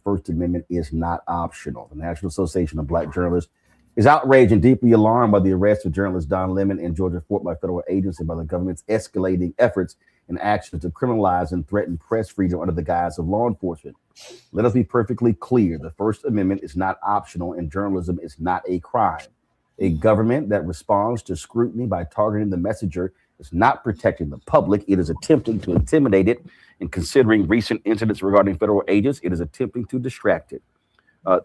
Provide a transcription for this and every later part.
First Amendment is not optional. The National Association of Black Journalists is outraged and deeply alarmed by the arrest of journalist Don Lemon in Georgia Fort by federal agents and by the government's escalating efforts and actions to criminalize and threaten press freedom under the guise of law enforcement. Let us be perfectly clear. The First Amendment is not optional and journalism is not a crime. A government that responds to scrutiny by targeting the messenger is not protecting the public. It is attempting to intimidate it. And considering recent incidents regarding federal agents, it is attempting to distract it.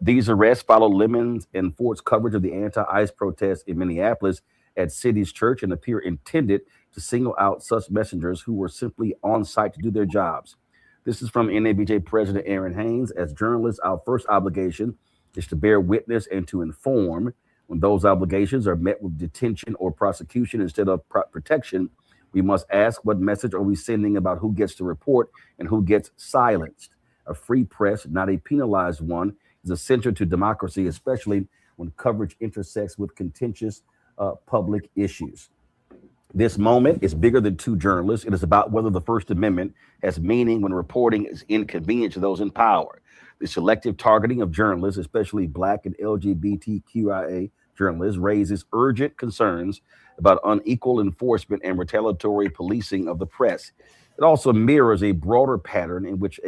These arrests follow Lemon's and Ford's coverage of the anti-ICE protests in Minneapolis at City's Church and appear intended to single out such messengers who were simply on site to do their jobs. This is from NABJ President Aaron Haynes. As journalists, our first obligation is to bear witness and to inform. When those obligations are met with detention or prosecution instead of protection, we must ask, what message are we sending about who gets to report and who gets silenced? A free press, not a penalized one, is essential to democracy, especially when coverage intersects with contentious public issues. This moment is bigger than two journalists. It is about whether the First Amendment has meaning when reporting is inconvenient to those in power. The selective targeting of journalists, especially Black and LGBTQIA journalists, raises urgent concerns about unequal enforcement and retaliatory policing of the press. It also mirrors a broader pattern in which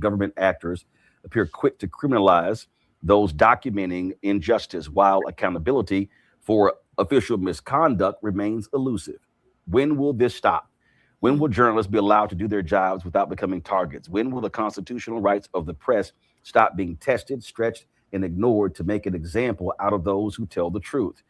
government actors appear quick to criminalize those documenting injustice while accountability for official misconduct remains elusive. When will this stop? When will journalists be allowed to do their jobs without becoming targets? When will the constitutional rights of the press stop being tested, stretched, and ignored to make an example out of those who tell the truth?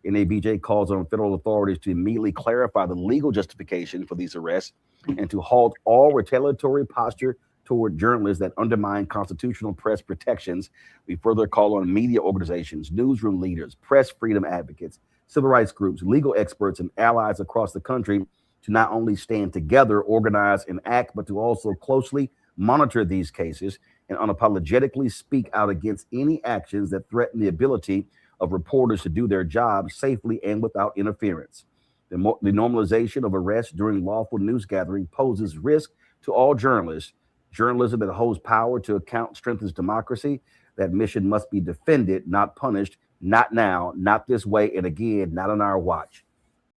NABJ calls on federal authorities to immediately clarify the legal justification for these arrests and to halt all retaliatory posture toward journalists that undermine constitutional press protections. We further call on media organizations, newsroom leaders, press freedom advocates, civil rights groups, legal experts, and allies across the country to not only stand together, organize, and act, but to also closely monitor these cases and unapologetically speak out against any actions that threaten the ability of reporters to do their jobs safely and without interference. The normalization of arrests during lawful news gathering poses risk to all journalists. Journalism that holds power to account strengthens democracy. That mission must be defended, not punished, not now, not this way, and again, not on our watch.